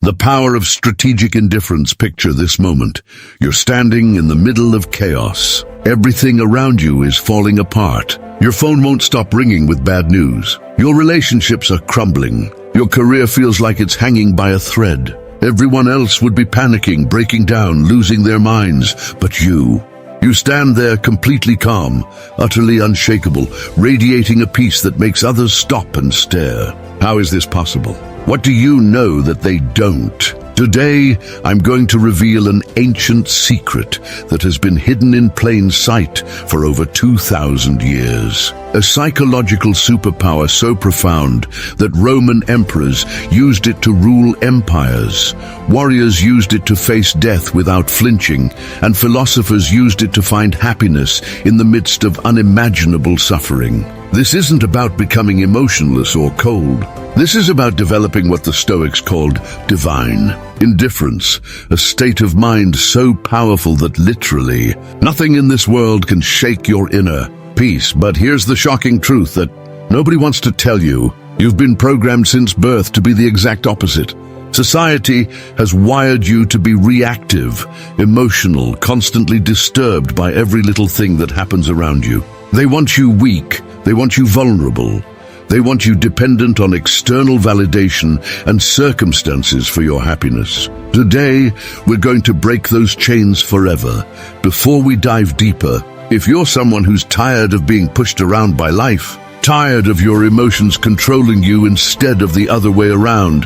The power of strategic indifference. Picture this moment. You're standing in the middle of chaos. Everything around you is falling apart. Your phone won't stop ringing with bad news. Your relationships are crumbling. Your career feels like it's hanging by a thread. Everyone else would be panicking, breaking down, losing their minds. But you stand there completely calm, utterly unshakable, radiating a peace that makes others stop and stare. How is this possible? What do you know that they don't? Today, I'm going to reveal an ancient secret that has been hidden in plain sight for over 2,000 years. A psychological superpower so profound that Roman emperors used it to rule empires. Warriors used it to face death without flinching, and philosophers used it to find happiness in the midst of unimaginable suffering. This isn't about becoming emotionless or cold. This is about developing what the Stoics called divine indifference, a state of mind so powerful that literally nothing in this world can shake your inner peace. But here's the shocking truth that nobody wants to tell you. You've been programmed since birth to be the exact opposite. Society has wired you to be reactive, emotional, constantly disturbed by every little thing that happens around you. They want you weak. They want you vulnerable. They want you dependent on external validation and circumstances for your happiness. Today, we're going to break those chains forever. Before we dive deeper, if you're someone who's tired of being pushed around by life, tired of your emotions controlling you instead of the other way around,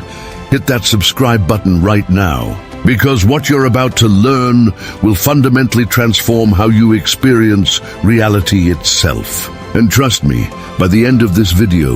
hit that subscribe button right now. Because what you're about to learn will fundamentally transform how you experience reality itself. And trust me, by the end of this video,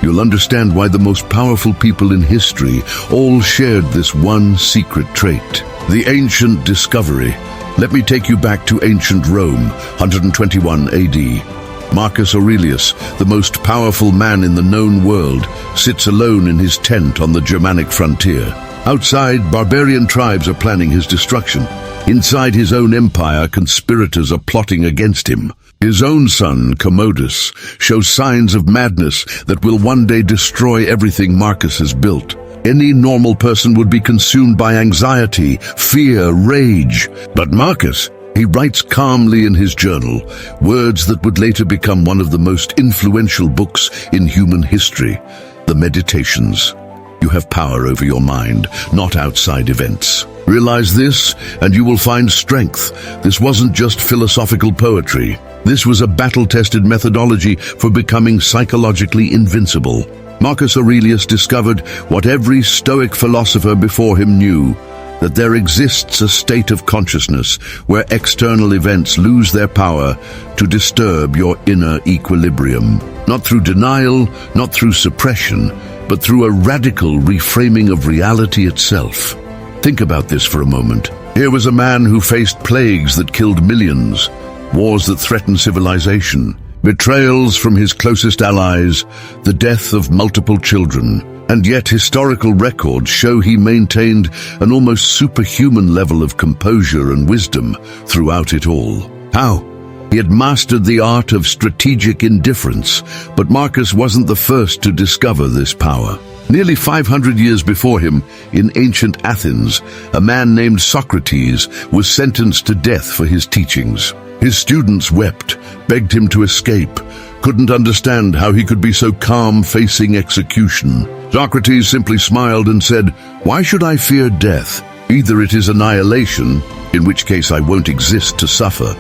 you'll understand why the most powerful people in history all shared this one secret trait. The ancient discovery. Let me take you back to ancient Rome, 121 AD. Marcus Aurelius, the most powerful man in the known world, sits alone in his tent on the Germanic frontier. Outside, barbarian tribes are planning his destruction. Inside his own empire, conspirators are plotting against him. His own son, Commodus, shows signs of madness that will one day destroy everything Marcus has built. Any normal person would be consumed by anxiety, fear, rage. But Marcus, he writes calmly in his journal, words that would later become one of the most influential books in human history, the Meditations. You have power over your mind, not outside events. Realize this, and you will find strength. This wasn't just philosophical poetry. This was a battle-tested methodology for becoming psychologically invincible. Marcus Aurelius discovered what every Stoic philosopher before him knew, that there exists a state of consciousness where external events lose their power to disturb your inner equilibrium. Not through denial, not through suppression, but through a radical reframing of reality itself. Think about this for a moment. Here was a man who faced plagues that killed millions, wars that threatened civilization, betrayals from his closest allies, the death of multiple children, and yet historical records show he maintained an almost superhuman level of composure and wisdom throughout it all. How? He had mastered the art of strategic indifference, but Marcus wasn't the first to discover this power. Nearly 500 years before him, in ancient Athens, a man named Socrates was sentenced to death for his teachings. His students wept, begged him to escape, couldn't understand how he could be so calm facing execution. Socrates simply smiled and said, "Why should I fear death? Either it is annihilation, in which case I won't exist to suffer,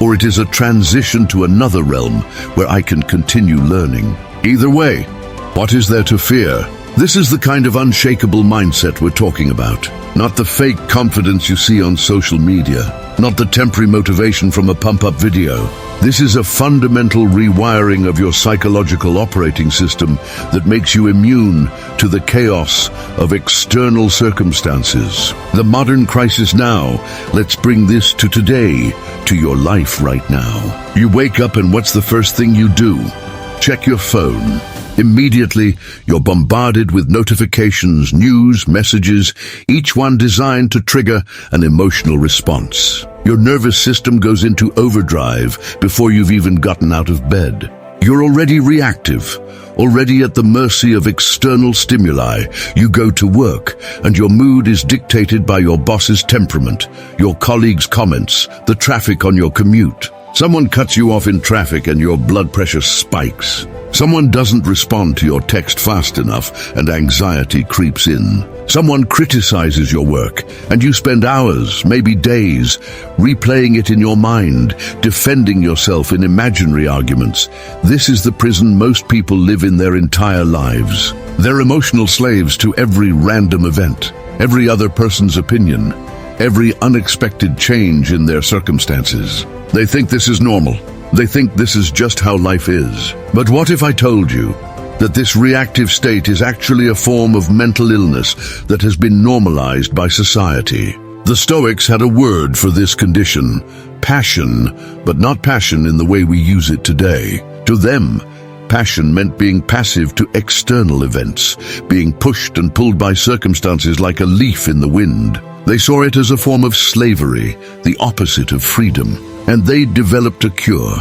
or it is a transition to another realm where I can continue learning. Either way, what is there to fear?" This is the kind of unshakable mindset we're talking about. Not the fake confidence you see on social media. Not the temporary motivation from a pump-up video. This is a fundamental rewiring of your psychological operating system that makes you immune to the chaos of external circumstances. The modern crisis now. Let's bring this to today, to your life right now. You wake up and what's the first thing you do? Check your phone. Immediately, you're bombarded with notifications, news, messages, each one designed to trigger an emotional response. Your nervous system goes into overdrive before you've even gotten out of bed. You're already reactive, already at the mercy of external stimuli. You go to work, and your mood is dictated by your boss's temperament, your colleagues' comments, the traffic on your commute. Someone cuts you off in traffic and your blood pressure spikes. Someone doesn't respond to your text fast enough and anxiety creeps in. Someone criticizes your work and you spend hours, maybe days, replaying it in your mind, defending yourself in imaginary arguments. This is the prison most people live in their entire lives. They're emotional slaves to every random event, every other person's opinion, every unexpected change in their circumstances. They think this is normal. They think this is just how life is. But what if I told you that this reactive state is actually a form of mental illness that has been normalized by society? The Stoics had a word for this condition, passion, but not passion in the way we use it today. To them, passion meant being passive to external events, being pushed and pulled by circumstances like a leaf in the wind. They saw it as a form of slavery, the opposite of freedom. And they developed a cure,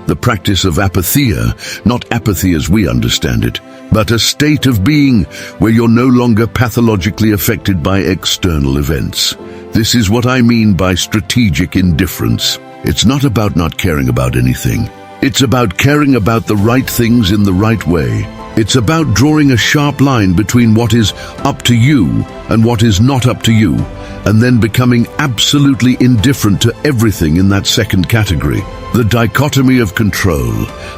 the practice of apatheia, not apathy as we understand it, but a state of being where you're no longer pathologically affected by external events. This is what I mean by strategic indifference. It's not about not caring about anything. It's about caring about the right things in the right way. It's about drawing a sharp line between what is up to you and what is not up to you, and then becoming absolutely indifferent to everything in that second category. The dichotomy of control.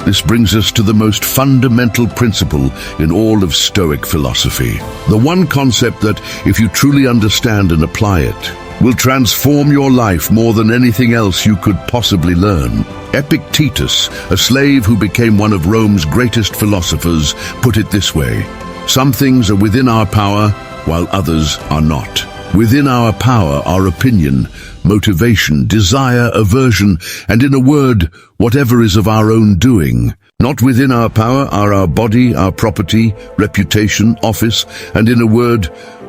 This brings us to the most fundamental principle in all of Stoic philosophy. The one concept that, if you truly understand and apply it, will transform your life more than anything else you could possibly learn. Epictetus, a slave who became one of Rome's greatest philosophers, put it this way: some things are within our power, while others are not. Within our power are opinion, motivation, desire, aversion, and in a word, whatever is of our own doing. Not within our power are our body, our property, reputation, office, and in a word,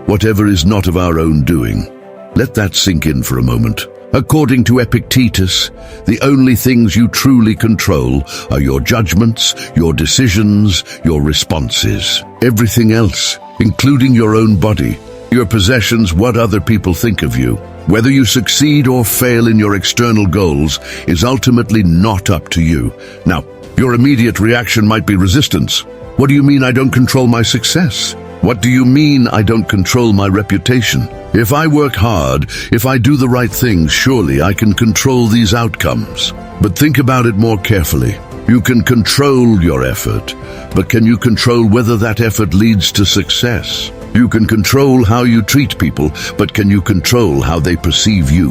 whatever is not of our own doing. Let that sink in for a moment. According to Epictetus, the only things you truly control are your judgments, your decisions, your responses. Everything else, including your own body, your possessions, what other people think of you, whether you succeed or fail in your external goals, is ultimately not up to you. Now, your immediate reaction might be resistance. What do you mean I don't control my success? What do you mean I don't control my reputation? If I work hard, if I do the right things, surely I can control these outcomes. But think about it more carefully. You can control your effort, but can you control whether that effort leads to success? You can control how you treat people, but can you control how they perceive you?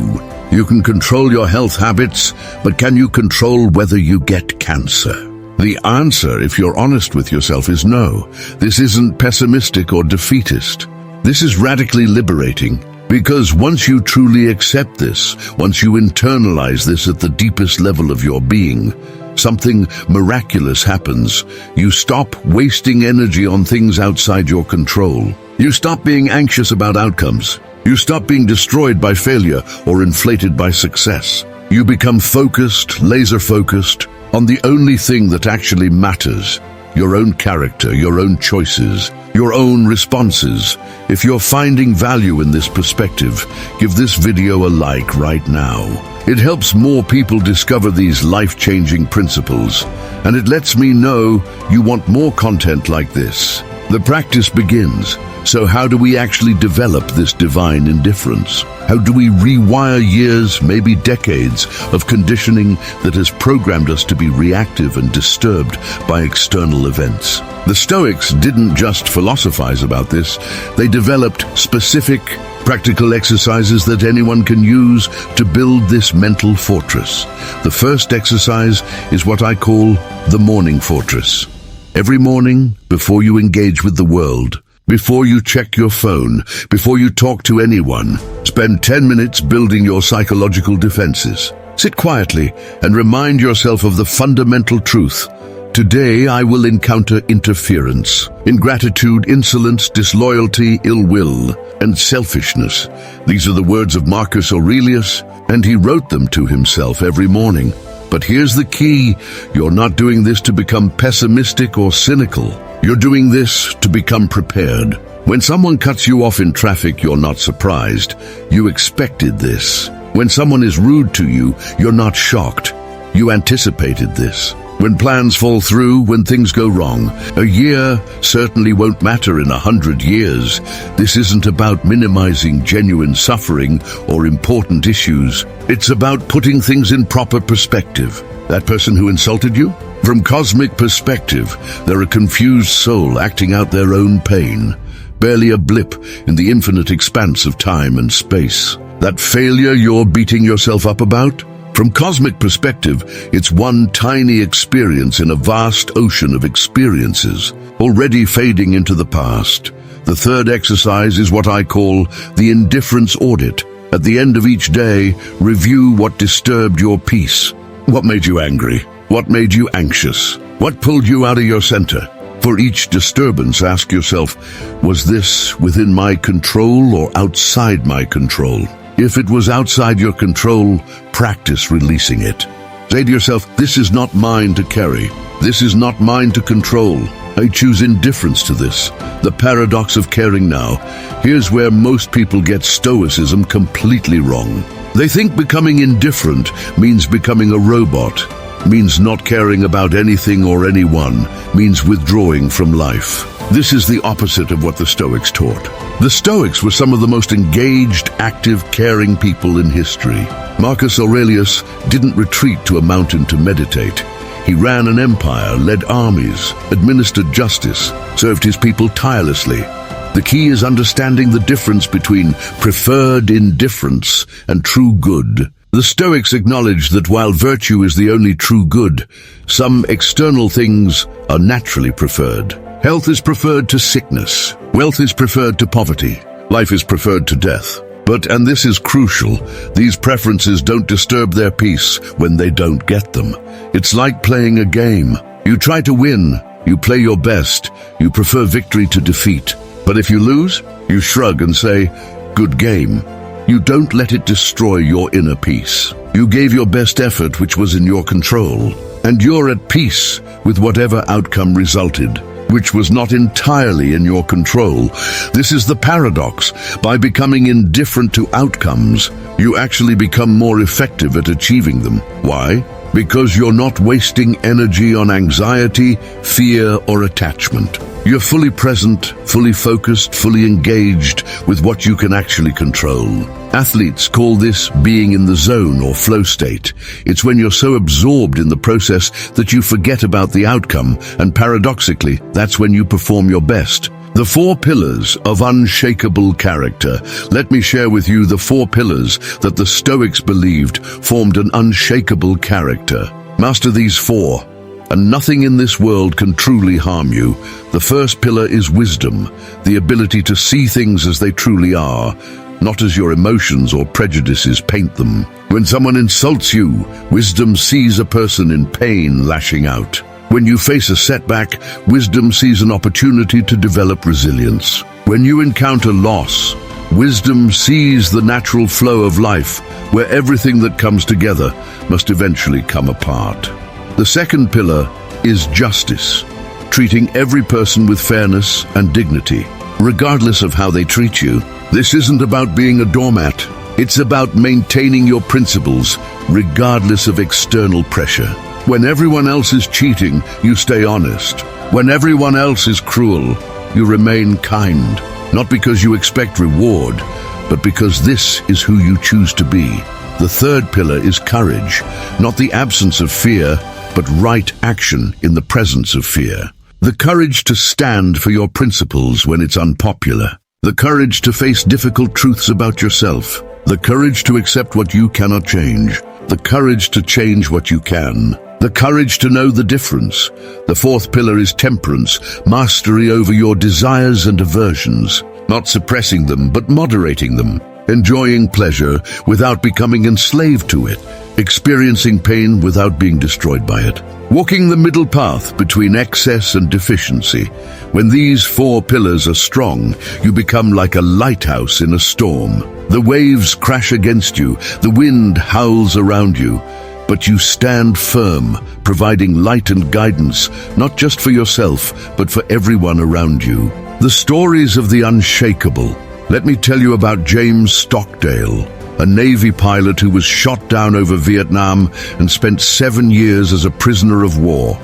You can control your health habits, but can you control whether you get cancer? The answer, if you're honest with yourself, is no. This isn't pessimistic or defeatist. This is radically liberating, because once you truly accept this, once you internalize this at the deepest level of your being, something miraculous happens. You stop wasting energy on things outside your control. You stop being anxious about outcomes. You stop being destroyed by failure or inflated by success. You become focused, laser-focused, on the only thing that actually matters: your own character, your own choices, your own responses. If you're finding value in this perspective, give this video a like right now. It helps more people discover these life-changing principles, and it lets me know you want more content like this. The practice begins. So how do we actually develop this divine indifference? How do we rewire years, maybe decades, of conditioning that has programmed us to be reactive and disturbed by external events? The Stoics didn't just philosophize about this. They developed specific, practical exercises that anyone can use to build this mental fortress. The first exercise is what I call the morning fortress. Every morning, before you engage with the world, before you check your phone, before you talk to anyone, spend 10 minutes building your psychological defenses. Sit quietly and remind yourself of the fundamental truth. Today I will encounter interference, ingratitude, insolence, disloyalty, ill will, and selfishness. These are the words of Marcus Aurelius, and he wrote them to himself every morning. But here's the key: you're not doing this to become pessimistic or cynical. You're doing this to become prepared. When someone cuts you off in traffic, you're not surprised. You expected this. When someone is rude to you, you're not shocked. You anticipated this. When plans fall through, when things go wrong, a year certainly won't matter in 100 years. This isn't about minimizing genuine suffering or important issues. It's about putting things in proper perspective. That person who insulted you? From cosmic perspective, they're a confused soul acting out their own pain. Barely a blip in the infinite expanse of time and space. That failure you're beating yourself up about? From cosmic perspective, it's one tiny experience in a vast ocean of experiences, already fading into the past. The third exercise is what I call the indifference audit. At the end of each day, review what disturbed your peace. What made you angry? What made you anxious? What pulled you out of your center? For each disturbance, ask yourself, was this within my control or outside my control? If it was outside your control, practice releasing it. Say to yourself, this is not mine to carry. This is not mine to control. I choose indifference to this. The paradox of caring now. Here's where most people get Stoicism completely wrong. They think becoming indifferent means becoming a robot, means not caring about anything or anyone, means withdrawing from life. This is the opposite of what the Stoics taught. The Stoics were some of the most engaged, active, caring people in history. Marcus Aurelius didn't retreat to a mountain to meditate. He ran an empire, led armies, administered justice, served his people tirelessly. The key is understanding the difference between preferred indifference and true good. The Stoics acknowledge that while virtue is the only true good, some external things are naturally preferred. Health is preferred to sickness. Wealth is preferred to poverty. Life is preferred to death. But, and this is crucial, these preferences don't disturb their peace when they don't get them. It's like playing a game. You try to win. You play your best. You prefer victory to defeat. But if you lose, you shrug and say, good game. You don't let it destroy your inner peace. You gave your best effort, which was in your control. And you're at peace with whatever outcome resulted, which was not entirely in your control. This is the paradox. By becoming indifferent to outcomes, you actually become more effective at achieving them. Why? Because you're not wasting energy on anxiety, fear, or attachment. You're fully present, fully focused, fully engaged with what you can actually control. Athletes call this being in the zone or flow state. It's when you're so absorbed in the process that you forget about the outcome, and paradoxically, that's when you perform your best. The 4 pillars of unshakable character. Let me share with you the 4 pillars that the Stoics believed formed an unshakable character. Master these 4, and nothing in this world can truly harm you. The first pillar is wisdom, the ability to see things as they truly are, not as your emotions or prejudices paint them. When someone insults you, wisdom sees a person in pain lashing out. When you face a setback, wisdom sees an opportunity to develop resilience. When you encounter loss, wisdom sees the natural flow of life, where everything that comes together must eventually come apart. The second pillar is justice, treating every person with fairness and dignity, regardless of how they treat you. This isn't about being a doormat. It's about maintaining your principles, regardless of external pressure. When everyone else is cheating, you stay honest. When everyone else is cruel, you remain kind. Not because you expect reward, but because this is who you choose to be. The third pillar is courage, not the absence of fear, but right action in the presence of fear. The courage to stand for your principles when it's unpopular. The courage to face difficult truths about yourself. The courage to accept what you cannot change. The courage to change what you can. The courage to know the difference. The fourth pillar is temperance, mastery over your desires and aversions. Not suppressing them, but moderating them. Enjoying pleasure without becoming enslaved to it. Experiencing pain without being destroyed by it. Walking the middle path between excess and deficiency. When these 4 pillars are strong, you become like a lighthouse in a storm. The waves crash against you, the wind howls around you, but you stand firm, providing light and guidance, not just for yourself, but for everyone around you. The stories of the Unshakeable. Let me tell you about James Stockdale, a Navy pilot who was shot down over Vietnam and spent 7 years as a prisoner of war,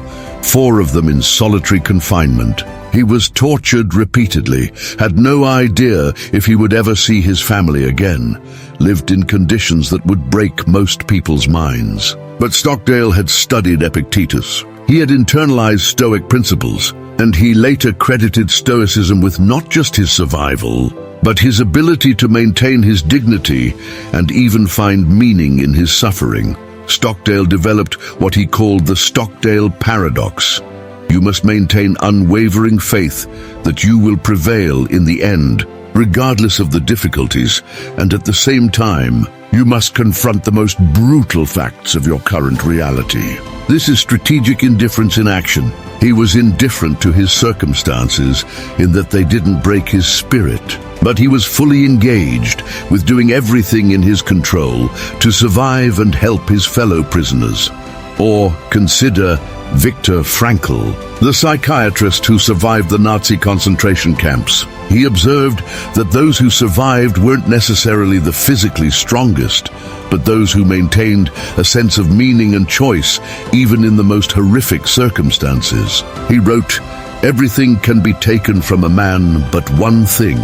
4 of them in solitary confinement. He was tortured repeatedly, had no idea if he would ever see his family again, lived in conditions that would break most people's minds. But Stockdale had studied Epictetus. He had internalized Stoic principles, and he later credited Stoicism with not just his survival, but his ability to maintain his dignity and even find meaning in his suffering. Stockdale developed what he called the Stockdale paradox. You must maintain unwavering faith that you will prevail in the end, regardless of the difficulties, and at the same time, you must confront the most brutal facts of your current reality. This is strategic indifference in action. He was indifferent to his circumstances in that they didn't break his spirit, but he was fully engaged with doing everything in his control to survive and help his fellow prisoners. Or consider Viktor Frankl, the psychiatrist who survived the Nazi concentration camps. He observed that those who survived weren't necessarily the physically strongest, but those who maintained a sense of meaning and choice, even in the most horrific circumstances. He wrote, "Everything can be taken from a man but one thing,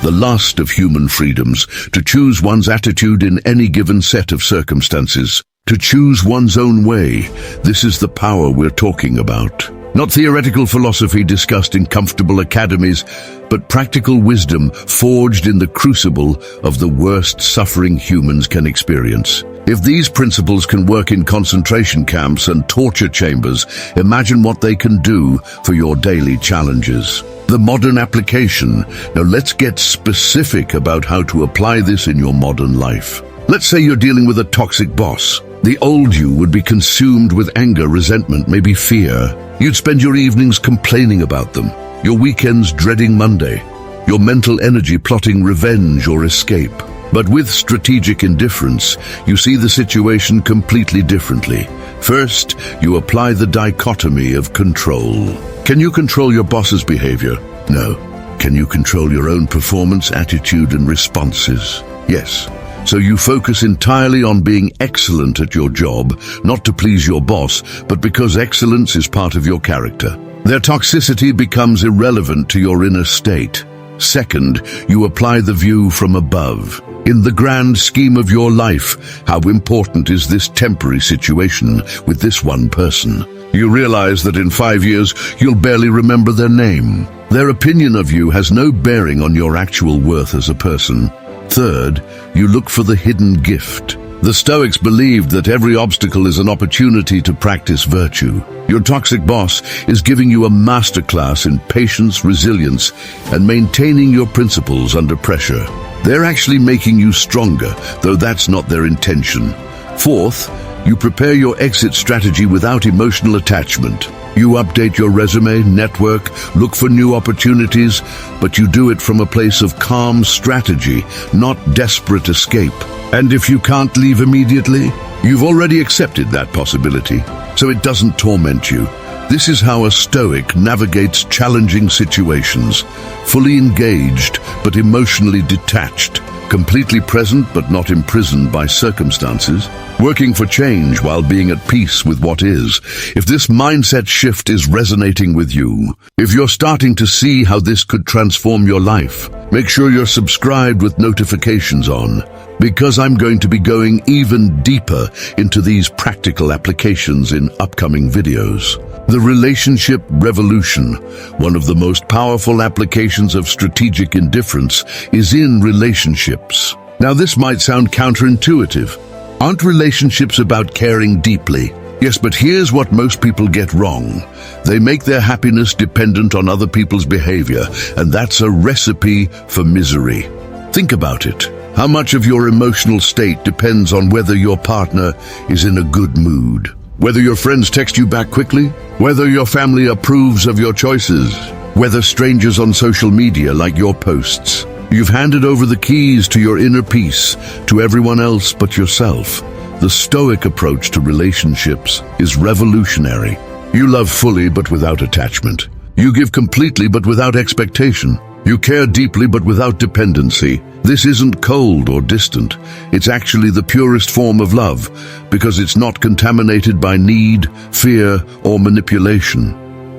the last of human freedoms, to choose one's attitude in any given set of circumstances. To choose one's own way, this is the power we're talking about. Not theoretical philosophy discussed in comfortable academies, but practical wisdom forged in the crucible of the worst suffering humans can experience. If these principles can work in concentration camps and torture chambers, imagine what they can do for your daily challenges." The modern application. Now let's get specific about how to apply this in your modern life. Let's say you're dealing with a toxic boss. The old you would be consumed with anger, resentment, maybe fear. You'd spend your evenings complaining about them, your weekends dreading Monday, your mental energy plotting revenge or escape. But with strategic indifference, you see the situation completely differently. First, you apply the dichotomy of control. Can you control your boss's behavior? No. Can you control your own performance, attitude, and responses? Yes. So you focus entirely on being excellent at your job, not to please your boss, but because excellence is part of your character. Their toxicity becomes irrelevant to your inner state. Second, you apply the view from above. In the grand scheme of your life, how important is this temporary situation with this one person? You realize that in 5 years, you'll barely remember their name. Their opinion of you has no bearing on your actual worth as a person. Third, you look for the hidden gift. The Stoics believed that every obstacle is an opportunity to practice virtue. Your toxic boss is giving you a masterclass in patience, resilience, and maintaining your principles under pressure. They're actually making you stronger, though that's not their intention. Fourth, you prepare your exit strategy without emotional attachment. You update your resume, network, look for new opportunities, but you do it from a place of calm strategy, not desperate escape. And if you can't leave immediately, you've already accepted that possibility, so it doesn't torment you. This is how a Stoic navigates challenging situations, fully engaged but emotionally detached, completely present but not imprisoned by circumstances, working for change while being at peace with what is. If this mindset shift is resonating with you, if you're starting to see how this could transform your life, make sure you're subscribed with notifications on, because I'm going to be going even deeper into these practical applications in upcoming videos. The relationship revolution, one of the most powerful applications of strategic indifference, is in relationships. Now this might sound counterintuitive. Aren't relationships about caring deeply? Yes, but here's what most people get wrong. They make their happiness dependent on other people's behavior, and that's a recipe for misery. Think about it. How much of your emotional state depends on whether your partner is in a good mood? Whether your friends text you back quickly? Whether your family approves of your choices? Whether strangers on social media like your posts? You've handed over the keys to your inner peace to everyone else but yourself. The Stoic approach to relationships is revolutionary. You love fully but without attachment. You give completely but without expectation. You care deeply but without dependency. This isn't cold or distant. It's actually the purest form of love, because it's not contaminated by need, fear, or manipulation.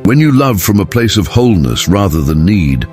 When you love from a place of wholeness rather than need,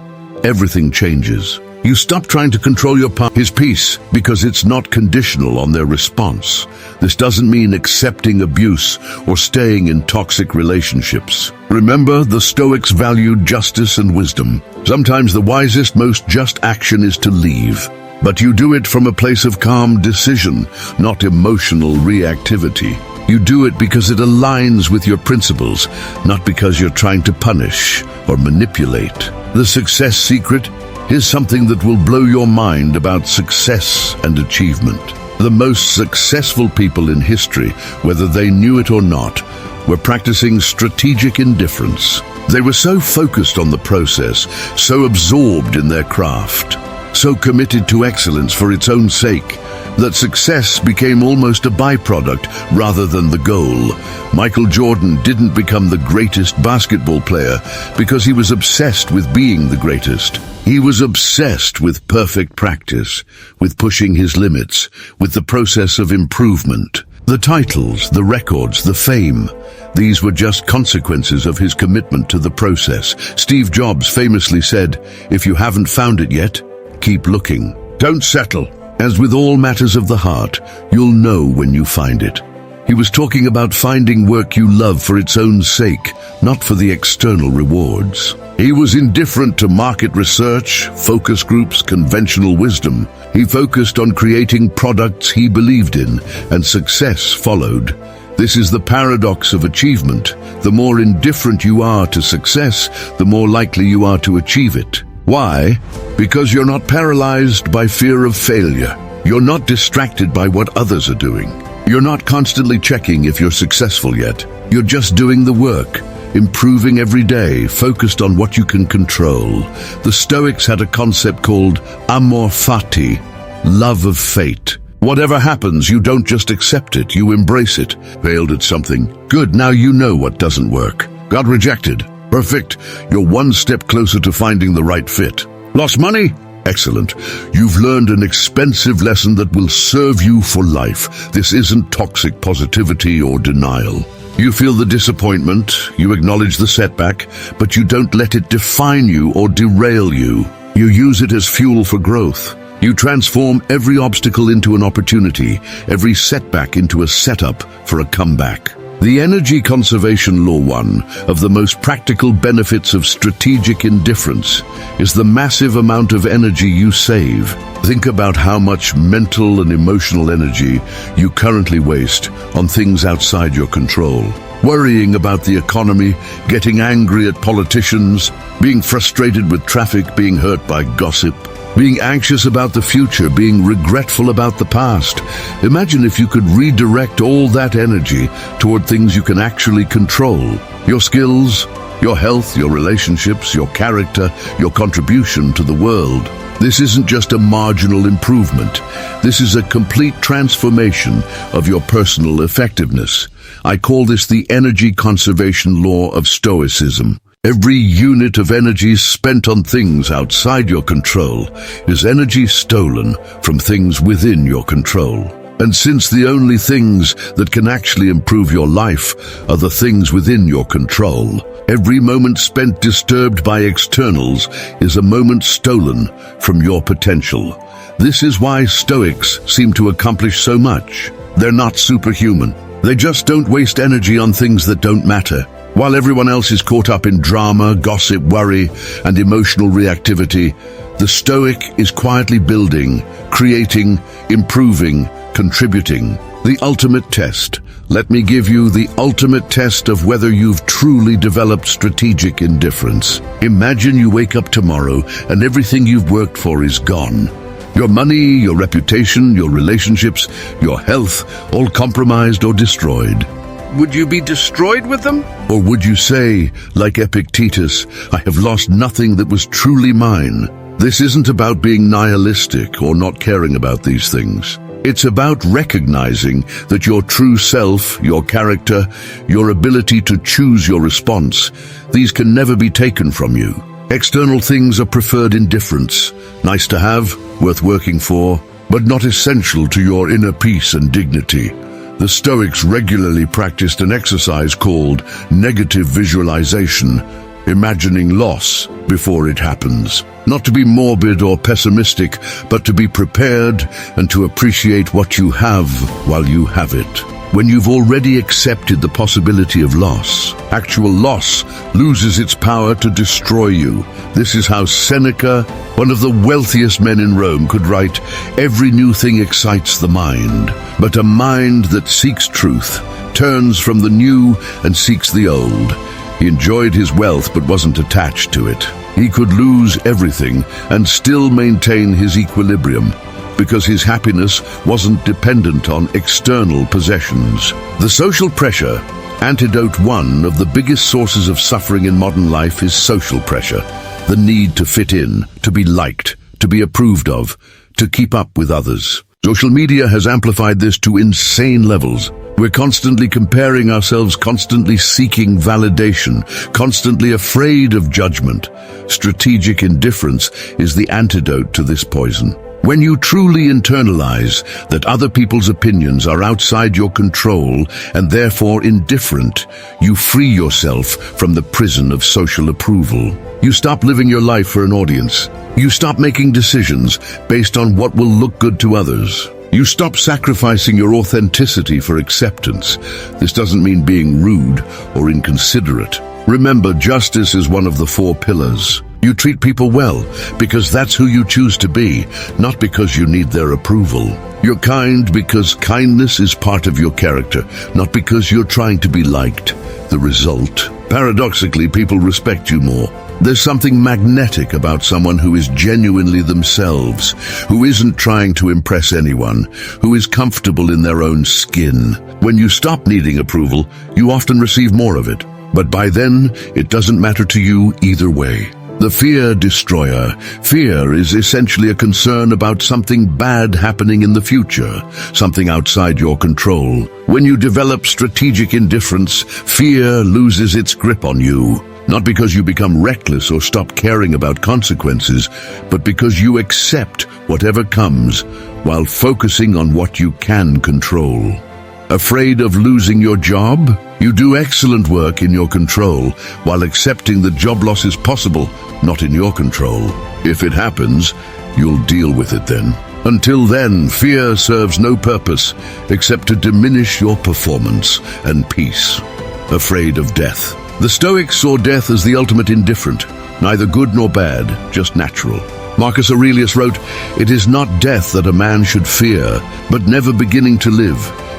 everything changes. You stop trying to control your partner's peace because it's not conditional on their response. This doesn't mean accepting abuse or staying in toxic relationships. Remember, the Stoics valued justice and wisdom. Sometimes the wisest, most just action is to leave. But you do it from a place of calm decision, not emotional reactivity. You do it because it aligns with your principles, not because you're trying to punish or manipulate. The success secret is something that will blow your mind about success and achievement. The most successful people in history, whether they knew it or not, were practicing strategic indifference. They were so focused on the process, so absorbed in their craft, so committed to excellence for its own sake, that success became almost a byproduct rather than the goal. Michael Jordan didn't become the greatest basketball player because he was obsessed with being the greatest. He was obsessed with perfect practice, with pushing his limits, with the process of improvement. The titles, the records, the fame, these were just consequences of his commitment to the process. Steve Jobs famously said, "If you haven't found it yet, keep looking. Don't settle." As with all matters of the heart, you'll know when you find it. He was talking about finding work you love for its own sake, not for the external rewards. He was indifferent to market research, focus groups, conventional wisdom. He focused on creating products he believed in, and success followed. This is the paradox of achievement. The more indifferent you are to success, the more likely you are to achieve it. Why? Because you're not paralyzed by fear of failure. You're not distracted by what others are doing. You're not constantly checking if you're successful yet. You're just doing the work, improving every day, focused on what you can control. The Stoics had a concept called amor fati, love of fate. Whatever happens, you don't just accept it, you embrace it. Failed at something? Good, now you know what doesn't work. Got rejected? Perfect. You're one step closer to finding the right fit. Lost money? Excellent. You've learned an expensive lesson that will serve you for life. This isn't toxic positivity or denial. You feel the disappointment, you acknowledge the setback, but you don't let it define you or derail you. You use it as fuel for growth. You transform every obstacle into an opportunity, every setback into a setup for a comeback. The Energy Conservation Law, one of the most practical benefits of strategic indifference, is the massive amount of energy you save. Think about how much mental and emotional energy you currently waste on things outside your control. Worrying about the economy, getting angry at politicians, being frustrated with traffic, being hurt by gossip, being anxious about the future, being regretful about the past. Imagine if you could redirect all that energy toward things you can actually control. Your skills, your health, your relationships, your character, your contribution to the world. This isn't just a marginal improvement. This is a complete transformation of your personal effectiveness. I call this the Energy Conservation Law of Stoicism. Every unit of energy spent on things outside your control is energy stolen from things within your control. And since the only things that can actually improve your life are the things within your control, every moment spent disturbed by externals is a moment stolen from your potential. This is why Stoics seem to accomplish so much. They're not superhuman. They just don't waste energy on things that don't matter. While everyone else is caught up in drama, gossip, worry, and emotional reactivity, the Stoic is quietly building, creating, improving, contributing. The ultimate test. Let me give you the ultimate test of whether you've truly developed strategic indifference. Imagine you wake up tomorrow and everything you've worked for is gone. Your money, your reputation, your relationships, your health, all compromised or destroyed. Would you be destroyed with them? Or would you say, like Epictetus, I have lost nothing that was truly mine? This isn't about being nihilistic or not caring about these things. It's about recognizing that your true self, your character, your ability to choose your response, these can never be taken from you. External things are preferred indifference, nice to have, worth working for, but not essential to your inner peace and dignity. The Stoics regularly practiced an exercise called negative visualization, imagining loss before it happens. Not to be morbid or pessimistic, but to be prepared and to appreciate what you have while you have it. When you've already accepted the possibility of loss, actual loss loses its power to destroy you. This is how Seneca, one of the wealthiest men in Rome, could write, "Every new thing excites the mind, but a mind that seeks truth turns from the new and seeks the old." He enjoyed his wealth but wasn't attached to it. He could lose everything and still maintain his equilibrium, because his happiness wasn't dependent on external possessions. The social pressure, antidote. One of the biggest sources of suffering in modern life is social pressure. The need to fit in, to be liked, to be approved of, to keep up with others. Social media has amplified this to insane levels. We're constantly comparing ourselves, constantly seeking validation, constantly afraid of judgment. Strategic indifference is the antidote to this poison. When you truly internalize that other people's opinions are outside your control and therefore indifferent, you free yourself from the prison of social approval. You stop living your life for an audience. You stop making decisions based on what will look good to others. You stop sacrificing your authenticity for acceptance. This doesn't mean being rude or inconsiderate. Remember, justice is one of the 4 pillars. You treat people well because that's who you choose to be, not because you need their approval. You're kind because kindness is part of your character, not because you're trying to be liked. The result? Paradoxically, people respect you more. There's something magnetic about someone who is genuinely themselves, who isn't trying to impress anyone, who is comfortable in their own skin. When you stop needing approval, you often receive more of it. But by then, it doesn't matter to you either way. The fear destroyer. Fear is essentially a concern about something bad happening in the future, something outside your control. When you develop strategic indifference, fear loses its grip on you. Not because you become reckless or stop caring about consequences, but because you accept whatever comes while focusing on what you can control. Afraid of losing your job? You do excellent work in your control while accepting that job loss is possible, not in your control. If it happens, you'll deal with it then. Until then, fear serves no purpose except to diminish your performance and peace. Afraid of death. The Stoics saw death as the ultimate indifferent, neither good nor bad, just natural. Marcus Aurelius wrote, "It is not death that a man should fear, but never beginning to live."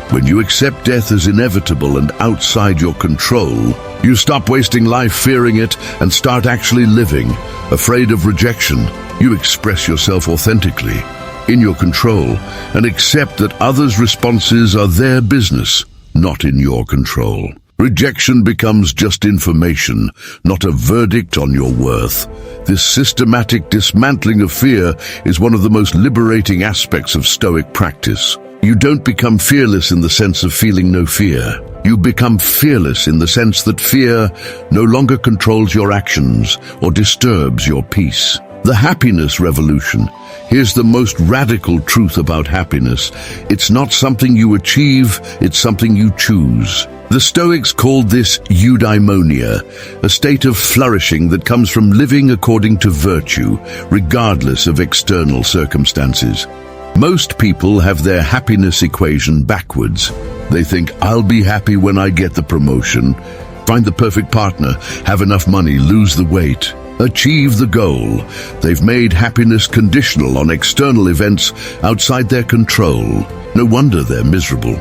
When you accept death as inevitable and outside your control, you stop wasting life fearing it and start actually living. Afraid of rejection, you express yourself authentically, in your control, and accept that others' responses are their business, not in your control. Rejection becomes just information, not a verdict on your worth. This systematic dismantling of fear is one of the most liberating aspects of Stoic practice. You don't become fearless in the sense of feeling no fear. You become fearless in the sense that fear no longer controls your actions or disturbs your peace. The happiness revolution. Here's the most radical truth about happiness. It's not something you achieve, it's something you choose. The Stoics called this eudaimonia, a state of flourishing that comes from living according to virtue, regardless of external circumstances. Most people have their happiness equation backwards. They think, I'll be happy when I get the promotion, find the perfect partner, have enough money, lose the weight, achieve the goal. They've made happiness conditional on external events outside their control. No wonder they're miserable.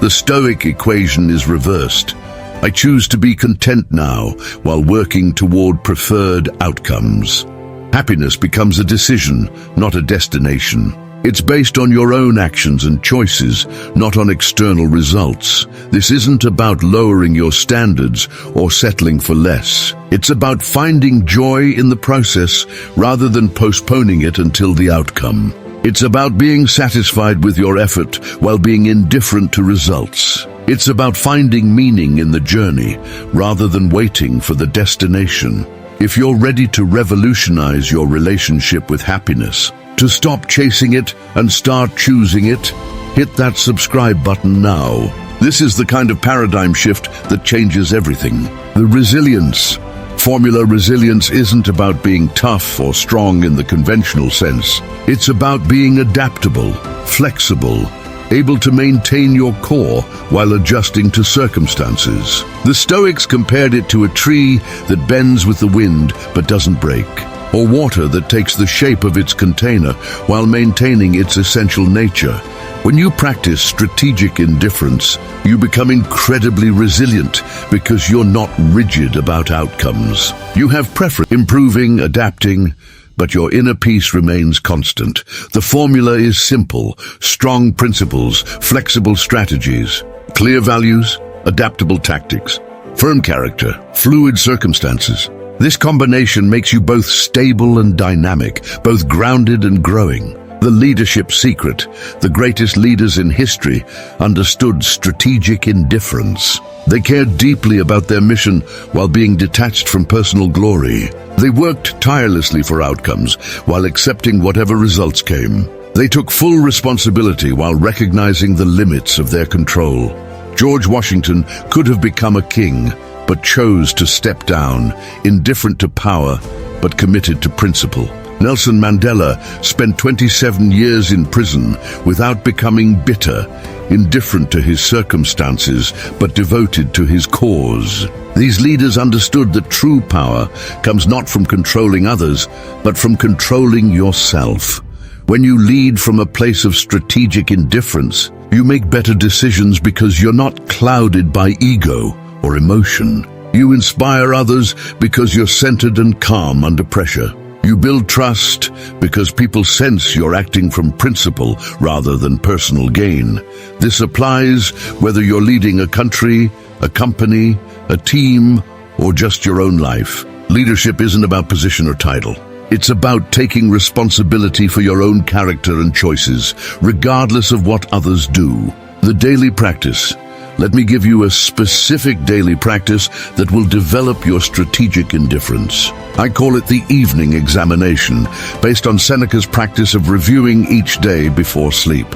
The Stoic equation is reversed. I choose to be content now while working toward preferred outcomes. Happiness becomes a decision, not a destination. It's based on your own actions and choices, not on external results. This isn't about lowering your standards or settling for less. It's about finding joy in the process rather than postponing it until the outcome. It's about being satisfied with your effort while being indifferent to results. It's about finding meaning in the journey rather than waiting for the destination. If you're ready to revolutionize your relationship with happiness, to stop chasing it and start choosing it, hit that subscribe button now. This is the kind of paradigm shift that changes everything. The resilience. Formula resilience isn't about being tough or strong in the conventional sense. It's about being adaptable, flexible, able to maintain your core while adjusting to circumstances. The Stoics compared it to a tree that bends with the wind but doesn't break, or water that takes the shape of its container while maintaining its essential nature. When you practice strategic indifference, you become incredibly resilient because you're not rigid about outcomes. You have preference, improving, adapting, but your inner peace remains constant. The formula is simple: strong principles, flexible strategies, clear values, adaptable tactics, firm character, fluid circumstances. This combination makes you both stable and dynamic, both grounded and growing. The leadership secret. The greatest leaders in history understood strategic indifference. They cared deeply about their mission while being detached from personal glory. They worked tirelessly for outcomes while accepting whatever results came. They took full responsibility while recognizing the limits of their control. George Washington could have become a king, but chose to step down, indifferent to power, but committed to principle. Nelson Mandela spent 27 years in prison without becoming bitter, indifferent to his circumstances, but devoted to his cause. These leaders understood that true power comes not from controlling others, but from controlling yourself. When you lead from a place of strategic indifference, you make better decisions because you're not clouded by ego or emotion. You inspire others because you're centered and calm under pressure. You build trust because people sense you're acting from principle rather than personal gain. This applies whether you're leading a country, a company, a team, or just your own life. Leadership isn't about position or title. It's about taking responsibility for your own character and choices, regardless of what others do. The daily practice. Let me give you a specific daily practice that will develop your strategic indifference. I call it the evening examination, based on Seneca's practice of reviewing each day before sleep.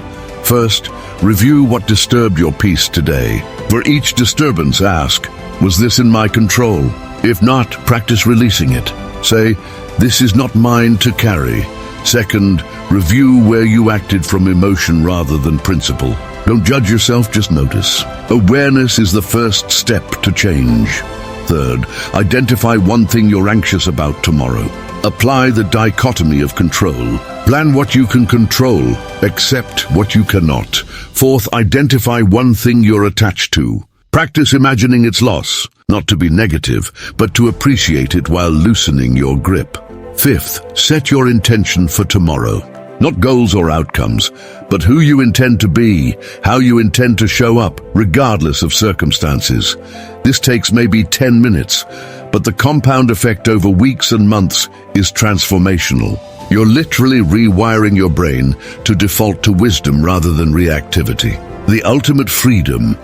First, review what disturbed your peace today. For each disturbance, ask, was this in my control? If not, practice releasing it. Say, this is not mine to carry. Second, review where you acted from emotion rather than principle. Don't judge yourself, just notice. Awareness is the first step to change. Third, identify one thing you're anxious about tomorrow. Apply the dichotomy of control. Plan what you can control, accept what you cannot. Fourth, identify one thing you're attached to. Practice imagining its loss, not to be negative, but to appreciate it while loosening your grip. Fifth, set your intention for tomorrow. Not goals or outcomes, but who you intend to be, how you intend to show up, regardless of circumstances. This takes maybe 10 minutes, but the compound effect over weeks and months is transformational. You're literally rewiring your brain to default to wisdom rather than reactivity. The ultimate freedom.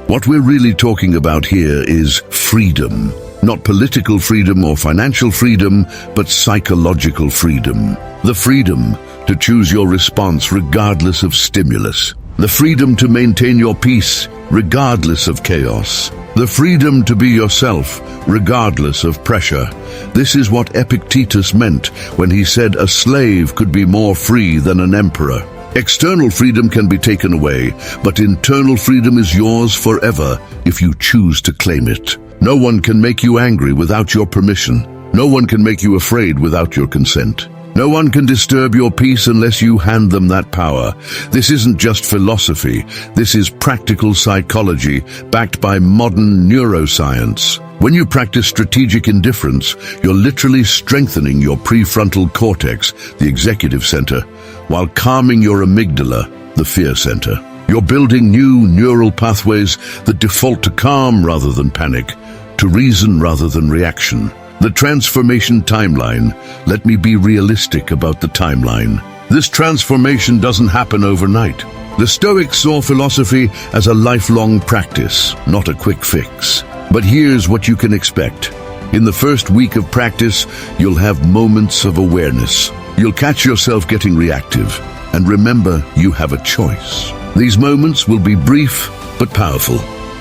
What we're really talking about here is freedom. Not political freedom or financial freedom, but psychological freedom. The freedom to choose your response regardless of stimulus. The freedom to maintain your peace regardless of chaos. The freedom to be yourself regardless of pressure. This is what Epictetus meant when he said a slave could be more free than an emperor. External freedom can be taken away, but internal freedom is yours forever if you choose to claim it. No one can make you angry without your permission. No one can make you afraid without your consent. No one can disturb your peace unless you hand them that power. This isn't just philosophy. This is practical psychology backed by modern neuroscience. When you practice strategic indifference, you're literally strengthening your prefrontal cortex, the executive center, while calming your amygdala, the fear center. You're building new neural pathways that default to calm rather than panic, to reason rather than reaction. The transformation timeline. Let me be realistic about the timeline. This transformation doesn't happen overnight. The Stoics saw philosophy as a lifelong practice, not a quick fix. But here's what you can expect. In the first week of practice, you'll have moments of awareness. You'll catch yourself getting reactive. And remember, you have a choice. These moments will be brief but powerful.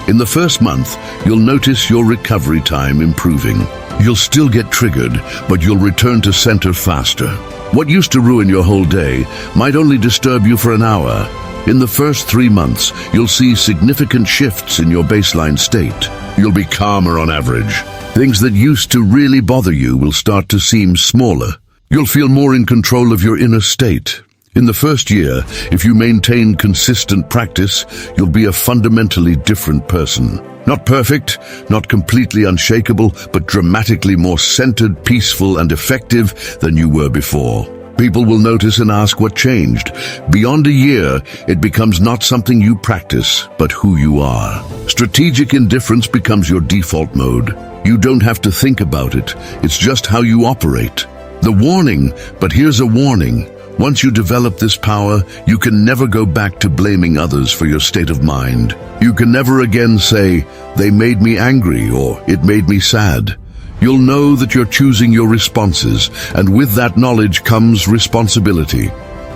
In the first month, you'll notice your recovery time improving. You'll still get triggered, but you'll return to center faster. What used to ruin your whole day might only disturb you for an hour. In the first 3 months, you'll see significant shifts in your baseline state. You'll be calmer on average. Things that used to really bother you will start to seem smaller. You'll feel more in control of your inner state. In the first year, if you maintain consistent practice, you'll be a fundamentally different person. Not perfect, not completely unshakable, but dramatically more centered, peaceful, and effective than you were before. People will notice and ask what changed. Beyond a year, it becomes not something you practice, but who you are. Strategic indifference becomes your default mode. You don't have to think about it. It's just how you operate. The warning, but here's a warning. Once you develop this power, you can never go back to blaming others for your state of mind. You can never again say, "They made me angry," or "It made me sad." You'll know that you're choosing your responses, and with that knowledge comes responsibility.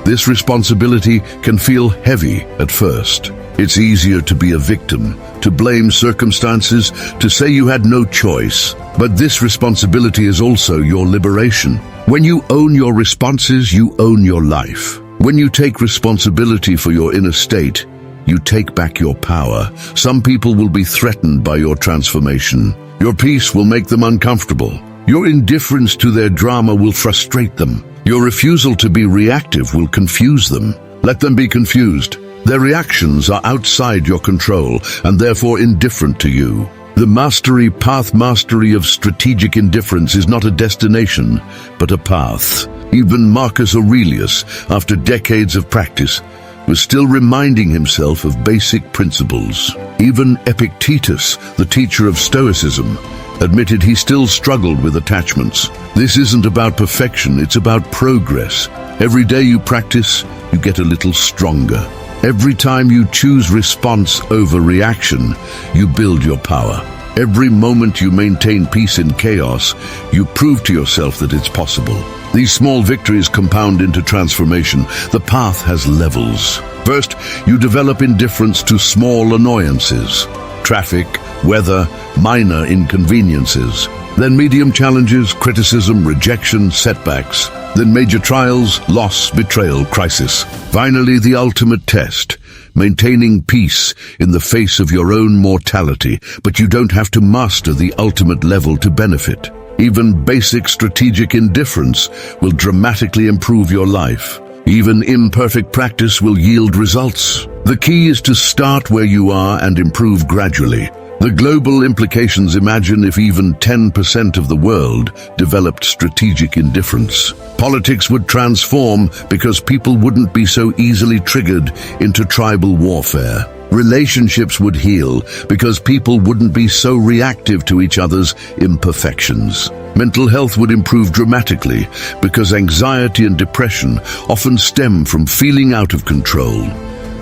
This responsibility can feel heavy at first. It's easier to be a victim, to blame circumstances, to say you had no choice. But this responsibility is also your liberation. When you own your responses, you own your life. When you take responsibility for your inner state, you take back your power. Some people will be threatened by your transformation. Your peace will make them uncomfortable. Your indifference to their drama will frustrate them. Your refusal to be reactive will confuse them. Let them be confused. Their reactions are outside your control and therefore indifferent to you. The path mastery of strategic indifference is not a destination, but a path. Even Marcus Aurelius, after decades of practice, was still reminding himself of basic principles. Even Epictetus, the teacher of Stoicism, admitted he still struggled with attachments. This isn't about perfection, it's about progress. Every day you practice, you get a little stronger. Every time you choose response over reaction, you build your power. Every moment you maintain peace in chaos, you prove to yourself that it's possible. These small victories compound into transformation. The path has levels. First, you develop indifference to small annoyances. Traffic, weather, minor inconveniences. Then medium challenges, criticism, rejection, setbacks. Then major trials, loss, betrayal, crisis. Finally, the ultimate test, maintaining peace in the face of your own mortality. But you don't have to master the ultimate level to benefit. Even basic strategic indifference will dramatically improve your life. Even imperfect practice will yield results. The key is to start where you are and improve gradually. The global implications: imagine if even 10% of the world developed strategic indifference. Politics would transform because people wouldn't be so easily triggered into tribal warfare. Relationships would heal because people wouldn't be so reactive to each other's imperfections. Mental health would improve dramatically because anxiety and depression often stem from feeling out of control.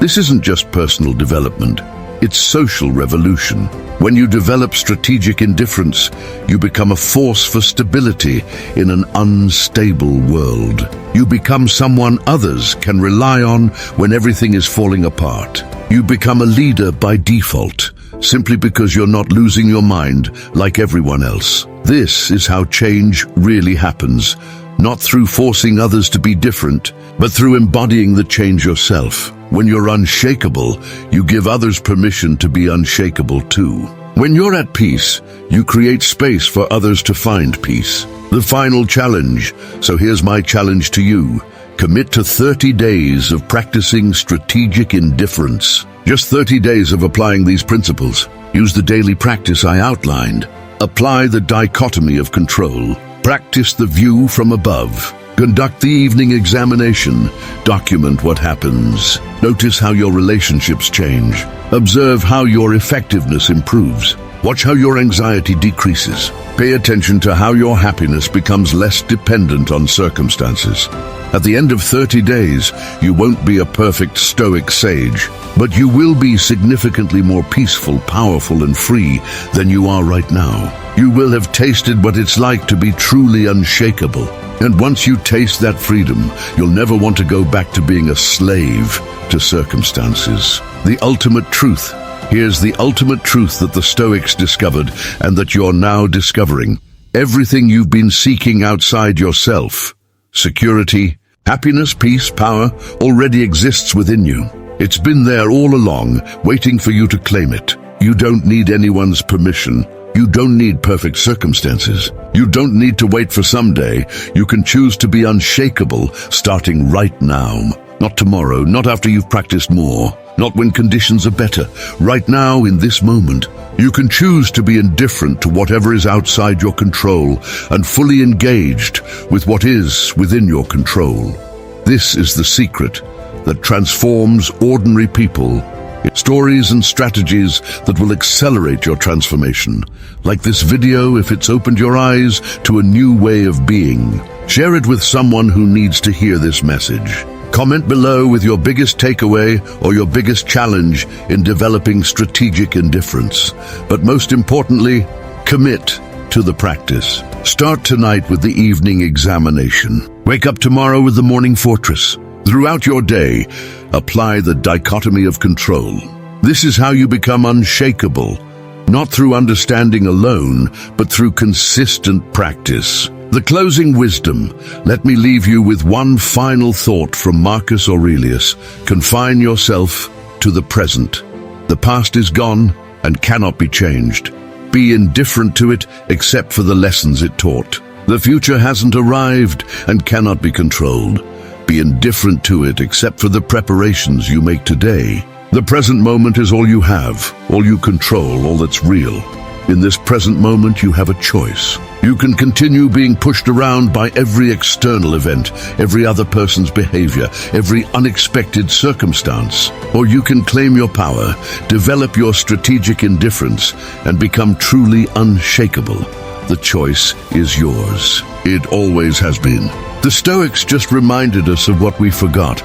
This isn't just personal development, it's social revolution. When you develop strategic indifference, you become a force for stability in an unstable world. You become someone others can rely on when everything is falling apart. You become a leader by default, simply because you're not losing your mind like everyone else. This is how change really happens, not through forcing others to be different, but through embodying the change yourself. When you're unshakable, you give others permission to be unshakable too. When you're at peace, you create space for others to find peace. The final challenge. So here's my challenge to you. Commit to 30 days of practicing strategic indifference. Just 30 days of applying these principles. Use the daily practice I outlined. Apply the dichotomy of control. Practice the view from above. Conduct the evening examination. Document what happens. Notice how your relationships change. Observe how your effectiveness improves. Watch how your anxiety decreases. Pay attention to how your happiness becomes less dependent on circumstances. At the end of 30 days, you won't be a perfect Stoic sage, but you will be significantly more peaceful, powerful, and free than you are right now. You will have tasted what it's like to be truly unshakable. And once you taste that freedom, you'll never want to go back to being a slave to circumstances. The ultimate truth. Here's the ultimate truth that the Stoics discovered and that you're now discovering. Everything you've been seeking outside yourself, security, happiness, peace, power, already exists within you. It's been there all along, waiting for you to claim it. You don't need anyone's permission. You don't need perfect circumstances. You don't need to wait for someday. You can choose to be unshakable, starting right now. Not tomorrow, not after you've practiced more, not when conditions are better. Right now, in this moment, you can choose to be indifferent to whatever is outside your control and fully engaged with what is within your control. This is the secret that transforms ordinary people. Stories and strategies that will accelerate your transformation. Like this video, if it's opened your eyes to a new way of being. Share it with someone who needs to hear this message. Comment below with your biggest takeaway or your biggest challenge in developing strategic indifference. But most importantly, commit to the practice. Start tonight with the evening examination. Wake up tomorrow with the morning fortress. Throughout your day, apply the dichotomy of control. This is how you become unshakable, not through understanding alone, but through consistent practice. The closing wisdom. Let me leave you with one final thought from Marcus Aurelius. Confine yourself to the present. The past is gone and cannot be changed. Be indifferent to it except for the lessons it taught. The future hasn't arrived and cannot be controlled. Be indifferent to it except for the preparations you make today. The present moment is all you have, all you control, all that's real. In this present moment, you have a choice. You can continue being pushed around by every external event, every other person's behavior, every unexpected circumstance. Or you can claim your power, develop your strategic indifference, and become truly unshakable. The choice is yours. It always has been. The Stoics just reminded us of what we forgot,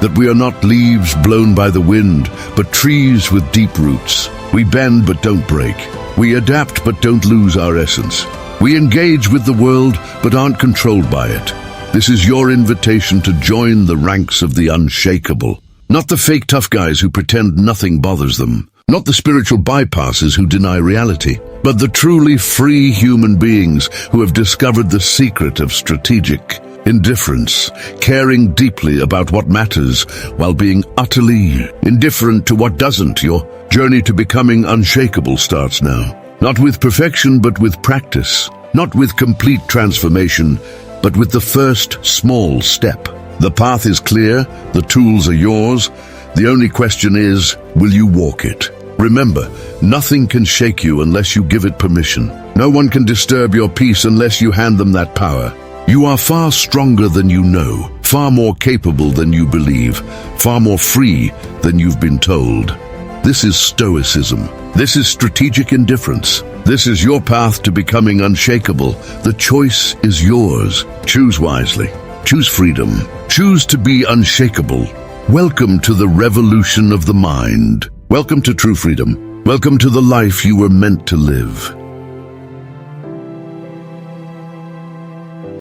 that we are not leaves blown by the wind, but trees with deep roots. We bend but don't break. We adapt but don't lose our essence. We engage with the world but aren't controlled by it. This is your invitation to join the ranks of the unshakable. Not the fake tough guys who pretend nothing bothers them. Not the spiritual bypassers who deny reality, but the truly free human beings who have discovered the secret of strategic indifference, caring deeply about what matters while being utterly indifferent to what doesn't. Your journey to becoming unshakable starts now. Not with perfection, but with practice. Not with complete transformation, but with the first small step. The path is clear, the tools are yours. The only question is, will you walk it? Remember, nothing can shake you unless you give it permission. No one can disturb your peace unless you hand them that power. You are far stronger than you know, far more capable than you believe, far more free than you've been told. This is Stoicism. This is strategic indifference. This is your path to becoming unshakable. The choice is yours. Choose wisely. Choose freedom. Choose to be unshakable. Welcome to the revolution of the mind. Welcome to true freedom. Welcome to the life you were meant to live.